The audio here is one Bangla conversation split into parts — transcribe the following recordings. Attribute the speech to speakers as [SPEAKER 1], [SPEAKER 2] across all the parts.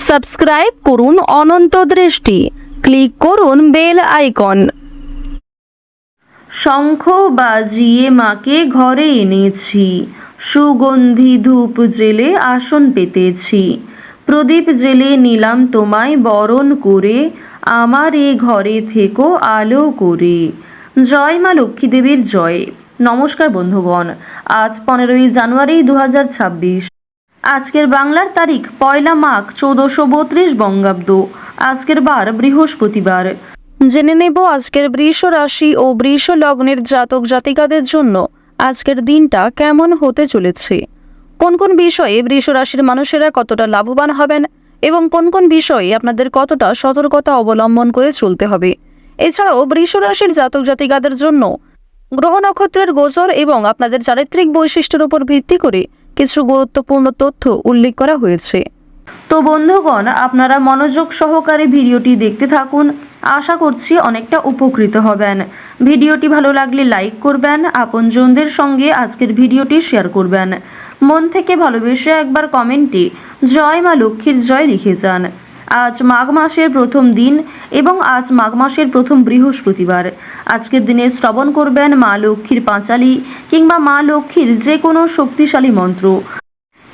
[SPEAKER 1] সাবস্ক্রাইব করুন অনন্ত দৃষ্টি, ক্লিক করুন বেল আইকন।
[SPEAKER 2] শঙ্খ বাজিয়ে মাকে ঘরে এনেছি, সুগন্ধি ধূপ জেলে আসন পেতেছি, প্রদীপ জেলে নিলাম তোমায় বরণ করে, আমার এ ঘরে থেকো আলো করে। জয় মা লক্ষ্মী দেবীর জয়। নমস্কার বন্ধুগণ, আজ 15ই জানুয়ারি 2026। আজকের বাংলার তারিখ 1 মাঘ 1432 বঙ্গাব্দ। আজকের বার বৃহস্পতিবার।
[SPEAKER 1] জেনে নেব আজকের বৃষ রাশি ও বৃষ লগ্নের জাতক জাতিকাদের জন্য আজকের দিনটা কেমন হতে চলেছে, কোন কোন বিষয়ে বৃষ রাশির মানুষেরা কতটা লাভবান হবেন এবং কোন কোন বিষয়ে আপনাদের কতটা সতর্কতা অবলম্বন করে চলতে হবে। এছাড়াও বৃষ রাশির জাতক জাতিকাদের জন্য গ্রহ নক্ষত্রের গোচর এবং আপনাদের চারিত্রিক বৈশিষ্ট্যের উপর ভিত্তি করে কিছু গুরুত্বপূর্ণ তথ্য উল্লেখ করা হয়েছে।
[SPEAKER 2] তো বন্ধুগণ, আপনারা মনোযোগ সহকারে ভিডিওটি দেখতে থাকুন। আশা করছি অনেকটা উপকৃত হবেন। ভিডিওটি ভালো লাগলে লাইক করবেন, আপনজনদের সঙ্গে আজকের ভিডিওটি শেয়ার করবেন। মন থেকে ভালোবেসে একবার কমেন্টে জয় মা লক্ষ্মীর জয় লিখে যান। আজ মাঘ মাসের প্রথম দিন এবং আজ মাঘ মাসের প্রথম বৃহস্পতিবার। আজকের দিনে শ্রবণ করবেন মা লক্ষ্মীর পাঁচালী কিংবা মা লক্ষ্মীর যে কোনো শক্তিশালী মন্ত্র।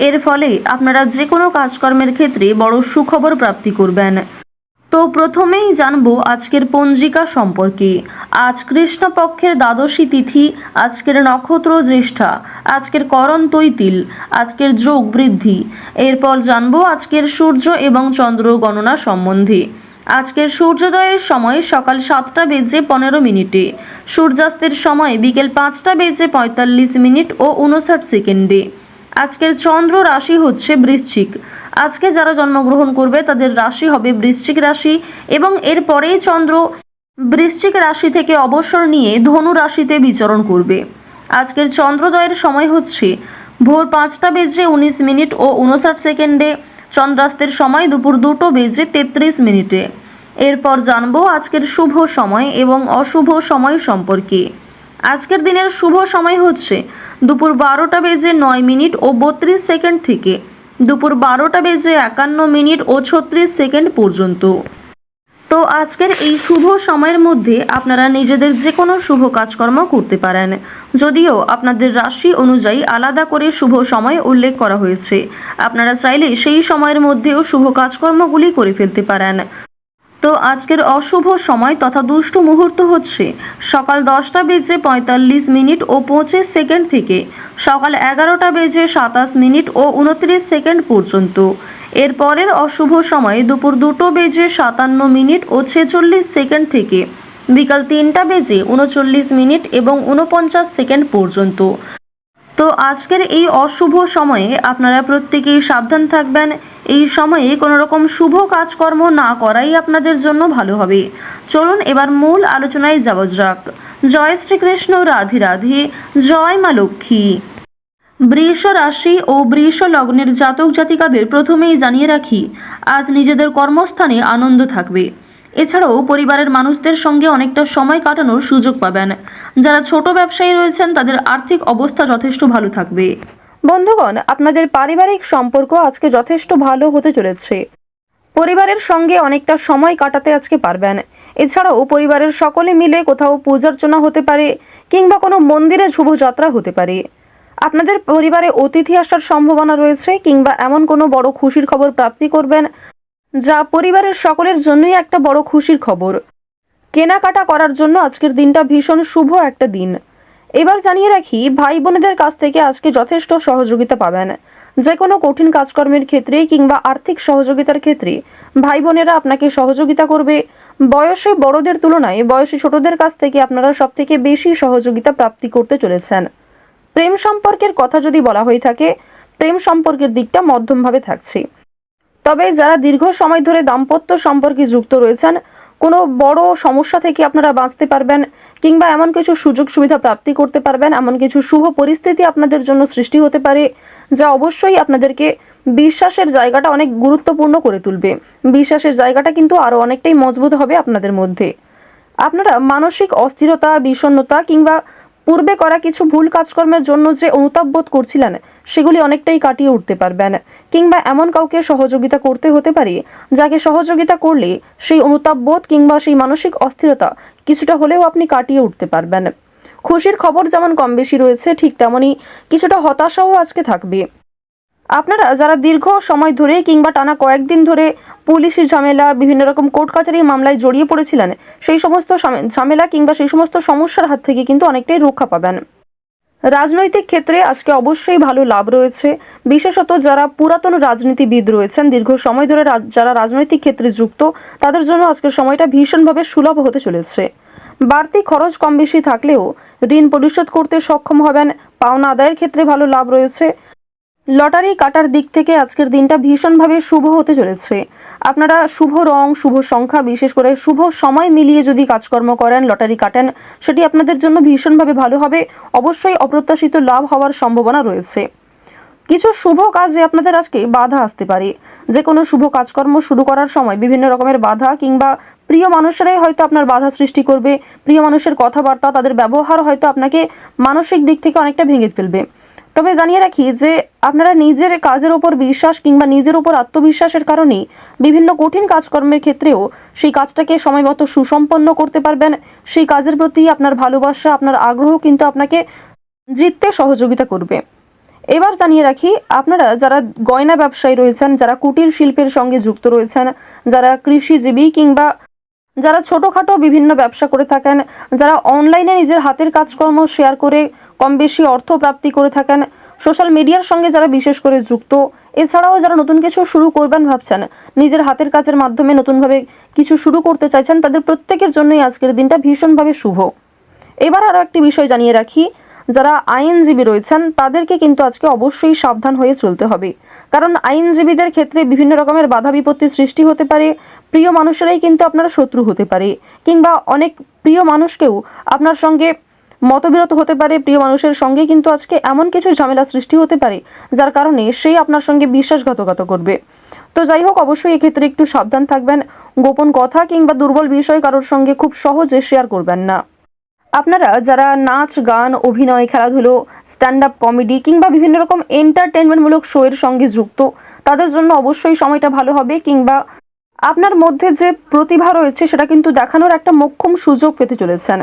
[SPEAKER 2] এর ফলে আপনারা যে কোনো কাজকর্মের ক্ষেত্রে বড় সুখবর প্রাপ্তি করবেন। তো প্রথমেই জানবো আজকের পঞ্জিকা সম্পর্কে। আজ কৃষ্ণপক্ষের দ্বাদশী তিথি, আজকের নক্ষত্র জ্যেষ্ঠা, আজকের করণ তৈতিল, আজকের যোগ বৃদ্ধি। এরপর জানবো আজকের সূর্য এবং চন্দ্র গণনা সম্বন্ধে। আজকের সূর্যোদয়ের সময় সকাল 7টা বেজে 15 মিনিটে, সূর্যাস্তের সময় বিকেল 5টা বেজে 45 মিনিট ও 59 সেকেন্ডে। আজকের চন্দ্র রাশি হচ্ছে বৃশ্চিক। আজকে যারা জন্মগ্রহণ করবে তাদের রাশি হবে বৃশ্চিক রাশি এবং এরপরেই চন্দ্র বৃশ্চিক রাশি থেকে অবসর নিয়ে ধনু রাশিতে বিচরণ করবে। আজকের চন্দ্রোদয়ের সময় হচ্ছে ভোর 5টা বেজে 19 মিনিট ও 59 সেকেন্ডে, চন্দ্রাস্তের সময় দুপুর 2টো বেজে 33 মিনিটে। এরপর জানবো আজকের শুভ সময় এবং অশুভ সময় সম্পর্কে। আজকের দিনের শুভ সময় হচ্ছে দুপুর 12টা বেজে 9 মিনিট ও 32 সেকেন্ড থেকে দুপুর 12টা বেজে 51 মিনিট ও 36 সেকেন্ড পর্যন্ত। তো আজকের এই শুভ সময়ের মধ্যে আপনারা নিজেদের যে কোনো শুভ কাজকর্ম করতে পারেন, যদিও আপনাদের রাশি অনুযায়ী আলাদা করে শুভ সময় উল্লেখ করা হয়েছে। আপনারা চাইলে সেই সময়ের মধ্যেও শুভ কাজকর্মগুলি করে ফেলতে পারেন। তো আজকের অশুভ সময় তথা দুষ্ট মুহূর্ত হচ্ছে সকাল 10টা বেজে 45 মিনিট ও 25 সেকেন্ড থেকে সকাল 11টা বেজে 27 মিনিট ও 29 সেকেন্ড পর্যন্ত। এরপরের অশুভ সময় দুপুর 2টো বেজে 57 মিনিট ও 46 সেকেন্ড থেকে বিকাল 3টা বেজে 39 মিনিট এবং 49 সেকেন্ড পর্যন্ত। তো আজকের এই অশুভ সময়ে আপনারা প্রত্যেকেই সাবধান থাকবেন। এই সময়ে কোনো রকম শুভ কাজকর্ম না করাই আপনাদের জন্য ভালো হবে। চলুন এবার মূল আলোচনায় যাওয়া যাক। জয় শ্রীকৃষ্ণ, রাধে রাধে, জয় মা লক্ষ্মী। বৃষ রাশি ও বৃষ লগ্নের জাতক জাতিকাদের প্রথমেই জানিয়ে রাখি, আজ নিজেদের কর্মস্থানে আনন্দ থাকবে। এছাড়াও পরিবারের মানুষদের সঙ্গে অনেকটা সময় কাটানোর সুযোগ পাবেন। যারা ছোট ব্যবসায়ী রয়েছেন তাদের আর্থিক অবস্থা যথেষ্ট ভালো থাকবে। বন্ধুগণ, আপনাদের পারিবারিক সম্পর্ক আজকে যথেষ্ট ভালো হতে চলেছে। পরিবারের সঙ্গে অনেকটা সময় কাটাতে আজকে পারবেন। এছাড়াও পরিবারের সকলে মিলে কোথাও পূজার্চনা হতে পারে কিংবা কোনো মন্দিরে শুভযাত্রা হতে পারে। আপনাদের পরিবারে অতিথি আসার সম্ভাবনা রয়েছে কিংবা এমন কোনো বড় খুশির খবর প্রাপ্তি করবেন যা পরিবারের সকলের জন্যই একটা বড় খুশির খবর। কেনাকাটা করার জন্য আজকের দিনটা ভীষণ শুভ একটা দিন। এবার জানিয়ে রাখি, ভাই বোনেদের কাছ থেকে আজকে যথেষ্ট সহযোগিতা পাবেন। যে কোনো কঠিন কাজকর্মের ক্ষেত্রে কিংবা আর্থিক সহযোগিতার ক্ষেত্রে ভাই বোনেরা আপনাকে সহযোগিতা করবে। বয়সে বড়দের তুলনায় বয়সে ছোটদের কাছ থেকে আপনারা সব থেকে বেশি সহযোগিতা প্রাপ্তি করতে চলেছেন। প্রেম সম্পর্কের কথা যদি বলা হয়ে থাকে, প্রেম সম্পর্কের দিকটা মধ্যমভাবে থাকছে। তবে যারা দীর্ঘ সময় ধরে দাম্পত্য সম্পর্কে যুক্ত রয়েছেন, কোনো বড় সমস্যা থেকে আপনারা বাঁচতে পারবেন কিংবা এমন কিছু সুযোগ সুবিধা প্রাপ্তি করতে পারবেন, এমন কিছু শুভ পরিস্থিতি আপনাদের জন্য সৃষ্টি হতে পারে যা অবশ্যই আপনাদেরকে বিশ্বাসের জায়গাটা অনেক গুরুত্বপূর্ণ করে তুলবে। বিশ্বাসের জায়গাটা কিন্তু আরও অনেকটাই মজবুত হবে আপনাদের মধ্যে। আপনারা মানসিক অস্থিরতা, বিষণ্ণতা কিংবা পূর্বে করা কিছু ভুল কাজকর্মের জন্য যে অনুতাপ বোধ করছিলেন
[SPEAKER 1] সেগুলি অনেকটাই কাটিয়ে উঠতে পারবেন, কিংবা এমন কাউকে সহযোগিতা করতে হতে পারে যাকে সহযোগিতা করলে সেই অনুতাপ বোধ কিংবা সেই মানসিক অস্থিরতা কিছুটা হলেও আপনি কাটিয়ে উঠতে পারবেন। খুশির খবর যেমন কম বেশি রয়েছে, ঠিক তেমনই কিছুটা হতাশাও আজকে থাকবে। আপনারা যারা দীর্ঘ সময় ধরে কিংবা টানা কয়েকদিন ধরে পুলিশি ঝামেলা, বিভিন্ন রকম কোর্ট কাচারি মামলায় জড়িয়ে পড়েছিলেন, সেই সমস্ত ঝামেলা কিংবা সেই সমস্ত সমস্যার হাত থেকে কিন্তু অনেকটাই রক্ষা পাবেন। রাজনৈতিক ক্ষেত্রে আজকে অবশ্যই ভালো লাভ রয়েছে। বিশেষত যারা পুরাতন রাজনীতিবিদ রয়েছেন, দীর্ঘ সময় ধরে যারা রাজনৈতিক ক্ষেত্রে যুক্ত, তাদের জন্য আজকের সময়টা ভীষণভাবে সুলভ হতে চলেছে। বাড়তি খরচ কম বেশি থাকলেও ঋণ পরিশোধ করতে সক্ষম হবেন। পাওনা আদায়ের ক্ষেত্রে ভালো লাভ রয়েছে। লটারি কাটার দিক থেকে আজকের দিনটা ভীষণভাবে শুভ হতে চলেছে। আপনারা শুভ রং, শুভ সংখ্যা, বিশেষ করে শুভ সময় মিলিয়ে যদি কাজকর্ম করেন, লটারি কাটেন, সেটি আপনাদের জন্য ভীষণভাবে ভালো হবে। অবশ্যই অপ্রত্যাশিত লাভ হওয়ার সম্ভাবনা রয়েছে। কিছু শুভ কাজে আপনাদের আজকে বাধা আসতে পারে। যে কোনো শুভ কাজকর্ম শুরু করার সময় বিভিন্ন রকমের বাধা কিংবা প্রিয় মানুষেরাই হয়তো আপনার বাধা সৃষ্টি করবে। প্রিয় মানুষের কথাবার্তা, তাদের ব্যবহার হয়তো আপনাকে মানসিক দিক থেকে অনেকটা ভেঙে ফেলবে। তবে জানিয়ে রাখি যে আপনারা নিজের কাজের ওপর বিশ্বাস কিংবা নিজের ওপর আত্মবিশ্বাসের কারণেই বিভিন্ন কঠিন কাজকর্মের ক্ষেত্রেও সেই কাজটাকে সময়মতো সুসম্পন্ন করতে পারবেন। সেই কাজের প্রতি আপনার ভালোবাসা, আপনার আগ্রহ কিন্তু আপনাকে জিততে সহযোগিতা করবে। এবার জানিয়ে রাখি, আপনারা যারা গয়না ব্যবসায়ী রয়েছেন, যারা কুটির শিল্পের সঙ্গে যুক্ত রয়েছেন, যারা কৃষিজীবী কিংবা যারা ছোটোখাটো বিভিন্ন ব্যবসা করে থাকেন, যারা অনলাইনে নিজের হাতের কাজকর্ম শেয়ার করে কম বেশি অর্থ প্রাপ্তি করে থাকেন, সোশ্যাল মিডিয়ার সঙ্গে যারা বিশেষ করে যুক্ত, এছাড়াও যারা নতুন কিছু শুরু করবেন ভাবছেন, নিজের হাতের কাজের মাধ্যমে নতুনভাবে কিছু শুরু করতে চাইছেন, তাদের প্রত্যেকের জন্যই আজকের দিনটা ভীষণভাবে শুভ। এবার আরও একটি বিষয় জানিয়ে রাখি, যারা আইনজীবী রয়েছেন তাদেরকে কিন্তু আজকে অবশ্যই সাবধান হয়ে চলতে হবে। কারণ আইনজীবীদের ক্ষেত্রে বিভিন্ন রকমের বাধা বিপত্তির সৃষ্টি হতে পারে। প্রিয় মানুষেরাই কিন্তু আপনার শত্রু হতে পারে, কিংবা অনেক প্রিয় মানুষকেও আপনার সঙ্গে মতবিরোধ হতে পারে। প্রিয় মানুষের সঙ্গে কিন্তু আজকে এমন কিছু ঝামেলা সৃষ্টি হতে পারে যার কারণে সেই আপনার সঙ্গে বিশ্বাসঘাতকতা করবে। তো যাই হোক, অবশ্যই এক্ষেত্রে একটু সাবধান থাকবেন। গোপন কথা কিংবা দুর্বল বিষয় কারোর সঙ্গে খুব সহজে শেয়ার করবেন না। আপনারা যারা নাচ, গান, অভিনয়, খেলাধুলো, স্ট্যান্ড আপ কমেডি কিংবা বিভিন্ন রকম এন্টারটেনমেন্টমূলক শো এর সঙ্গে যুক্ত, তাদের জন্য অবশ্যই সময়টা ভালো হবে। কিংবা আপনার মধ্যে যে প্রতিভা রয়েছে সেটা কিন্তু দেখানোর একটা মোক্ষম সুযোগ পেতে চলেছেন।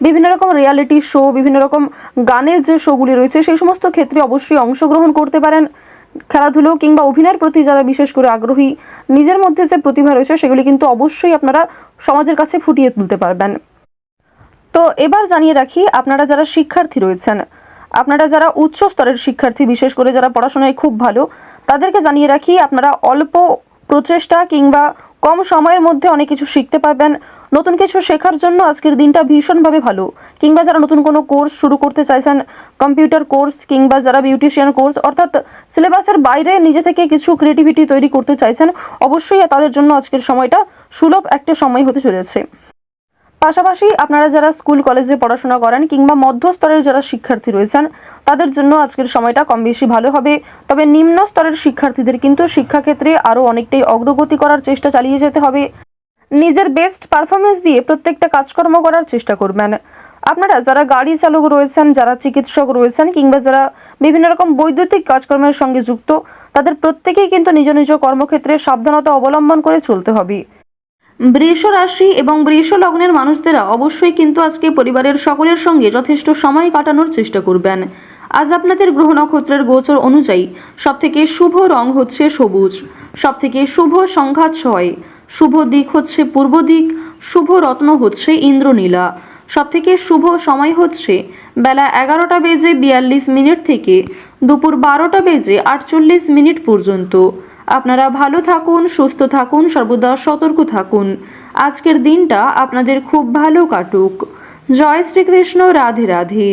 [SPEAKER 1] বিভিন্ন রকম রিয়ালিটি শো, বিভিন্ন রকম গানের যে শোগুলি রয়েছে, সেই সমস্ত ক্ষেত্রে অবশ্যই অংশগ্রহণ করতে পারেন। খেলাধুলো কিংবা অভিনয়ের প্রতি যারা বিশেষ করে আগ্রহী, নিজের মধ্যে যে প্রতিভা রয়েছে সেগুলি কিন্তু অবশ্যই আপনারা সমাজের কাছে ফুটিয়ে তুলতে পারবেন। তো এবার জানিয়ে রাখি, আপনারা যারা শিক্ষার্থী রয়েছেন, আপনারা যারা উচ্চ স্তরের শিক্ষার্থী, বিশেষ করে যারা পড়াশোনায় খুব ভালো, তাদেরকে জানিয়ে রাখি আপনারা অল্প প্রচেষ্টা কিংবা কম সময়ের মধ্যে অনেক কিছু শিখতে পারবেন। নতুন কিছু শেখার জন্য আজকের দিনটা ভীষণভাবে ভালো। কিংবা যারা নতুন কোনো কোর্স শুরু করতে চাইছেন, কম্পিউটার কোর্স কিংবা যারা বিউটিশিয়ান কোর্স, অর্থাৎ সিলেবাসের বাইরে নিজে থেকে কিছু ক্রিয়েটিভিটি তৈরি করতে চাইছেন, অবশ্যই তাদের জন্য আজকের সময়টা সুলভ একটা সময় হতে চলেছে। পাশাপাশি আপনারা যারা স্কুল কলেজে পড়াশোনা করেন কিংবা মধ্যস্তরের যারা শিক্ষার্থী রয়েছেন, তাদের জন্য আজকের সময়টা কম বেশি ভালো হবে। তবে নিম্ন স্তরের শিক্ষার্থীদের কিন্তু শিক্ষাক্ষেত্রে আরও অনেকটাই অগ্রগতি করার চেষ্টা চালিয়ে যেতে হবে। নিজের বেস্ট পারফরমেন্স দিয়ে প্রত্যেকটা কাজকর্ম করার চেষ্টা করবেন। আপনারা যারা গাড়ি চালক রয়েছেন, যারা চিকিৎসক রয়েছেন কিংবা যারা বিভিন্ন রকম বৈদ্যুতিক কাজকর্মের সঙ্গে যুক্ত, তাদের প্রত্যেকেই কিন্তু নিজ নিজ কর্মক্ষেত্রে সাবধানতা অবলম্বন করে চলতে হবে। বৃষ রাশি এবং বৃষ লগ্নের মানুষদেরা অবশ্যই কিন্তু আজকে পরিবারের সকলের সঙ্গে যথেষ্ট সময় কাটানোর চেষ্টা করবেন। আজ আপনাদের গ্রহ নক্ষত্রের গোচর অনুযায়ী সবথেকে শুভ রং হচ্ছে সবুজ, সবথেকে শুভ সংখ্যা 6, শুভ দিক হচ্ছে পূর্ব দিক, শুভ রত্ন হচ্ছে ইন্দ্রনীলা, সবথেকে শুভ সময় হচ্ছে বেলা 11:42 থেকে দুপুর 12:48 পর্যন্ত। আপনারা ভালো থাকুন, সুস্থ থাকুন, সর্বদা সতর্ক থাকুন। আজকের দিনটা আপনাদের খুব ভালো কাটুক। জয় শ্রীকৃষ্ণ। রাধে রাধে।